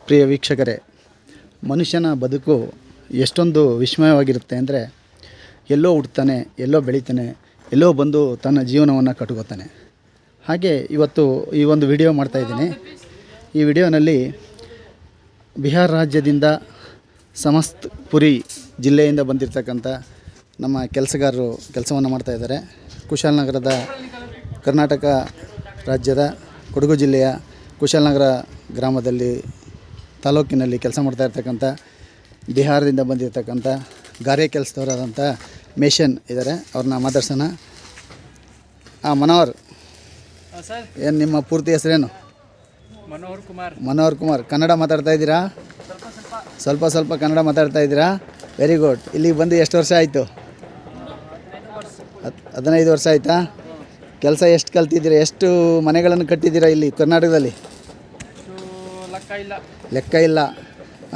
ಪ್ರಿಯ ವೀಕ್ಷಕರೇ, ಮನುಷ್ಯನ ಬದುಕು ಎಷ್ಟೊಂದು ವಿಸ್ಮಯವಾಗಿರುತ್ತೆ ಅಂದರೆ, ಎಲ್ಲೋ ಹುಟ್ಟುತ್ತಾನೆ, ಎಲ್ಲೋ ಬೆಳೀತಾನೆ, ಎಲ್ಲೋ ಬಂದು ತನ್ನ ಜೀವನವನ್ನು ಕಟ್ಕೋತಾನೆ. ಹಾಗೆ ಇವತ್ತು ಈ ಒಂದು ವಿಡಿಯೋ ಮಾಡ್ತಾಯಿದ್ದೀನಿ. ಈ ವಿಡಿಯೋನಲ್ಲಿ ಬಿಹಾರ ರಾಜ್ಯದಿಂದ ಸಮಸ್ತ್ಪುರಿ ಜಿಲ್ಲೆಯಿಂದ ಬಂದಿರತಕ್ಕಂಥ ನಮ್ಮ ಕೆಲಸಗಾರರು ಕೆಲಸವನ್ನು ಮಾಡ್ತಾಯಿದ್ದಾರೆ. ಕುಶಾಲನಗರದ ಕರ್ನಾಟಕ ರಾಜ್ಯದ ಕೊಡಗು ಜಿಲ್ಲೆಯ ಕುಶಾಲನಗರ ಗ್ರಾಮದಲ್ಲಿ ತಾಲೂಕಿನಲ್ಲಿ ಕೆಲಸ ಮಾಡ್ತಾ ಇರ್ತಕ್ಕಂಥ ಬಿಹಾರದಿಂದ ಬಂದಿರತಕ್ಕಂಥ ಗಾರೆ ಕೆಲಸದವರಾದಂಥ ಮೇಷನ್ ಇದ್ದಾರೆ. ಅವ್ರನ್ನ ಮಾತಾಡ್ಸೋಣ. ಮನೋಹರ್ ಸರ್, ಏನು ನಿಮ್ಮ ಪೂರ್ತಿ ಹೆಸರೇನು? ಮನೋಹರ್ ಕುಮಾರ್. ಕನ್ನಡ ಮಾತಾಡ್ತಾ ಇದ್ದೀರಾ? ಸ್ವಲ್ಪ ಕನ್ನಡ ಮಾತಾಡ್ತಾ ಇದ್ದೀರಾ? Very good. ಇಲ್ಲಿಗೆ ಬಂದು ಎಷ್ಟು ವರ್ಷ ಆಯಿತು? 15 ವರ್ಷ ಆಯಿತಾ? ಕೆಲಸ ಎಷ್ಟು ಕಲ್ತಿದ್ದೀರಾ? ಎಷ್ಟು ಮನೆಗಳನ್ನು ಕಟ್ಟಿದ್ದೀರಾ ಇಲ್ಲಿ ಕರ್ನಾಟಕದಲ್ಲಿ? ಲೆಕ್ಕ ಇಲ್ಲ.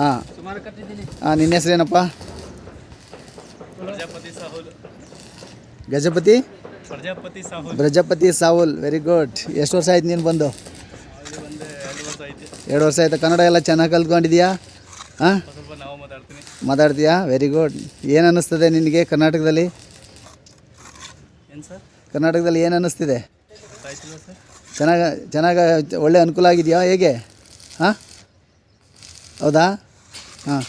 ಹಾಂ, ನಿನ್ನ ಹೆಸರೇನಪ್ಪ? ಪ್ರಜಾಪತಿ ಸಾಹುಲ್. Very good. ಎಷ್ಟು ವರ್ಷ ಆಯ್ತು ನೀನು ಬಂದು? 2 ವರ್ಷ ಆಯಿತು. ಕನ್ನಡ ಎಲ್ಲ ಚೆನ್ನಾಗಿ ಕಲ್ತ್ಕೊಂಡಿದ್ಯಾ? ಹಾಂ, ಮಾತಾಡ್ತೀಯಾ? Very good. ಏನು ಅನ್ನಿಸ್ತದೆ ನಿನಗೆ ಕರ್ನಾಟಕದಲ್ಲಿ? ಏನು ಅನ್ನಿಸ್ತಿದೆ? ಚೆನ್ನಾಗಿ ಒಳ್ಳೆ ಅನುಕೂಲ ಆಗಿದೆಯಾ? ಹೇಗೆ? ಹಾಂ, ಹೌದಾ? ಹಾಂ.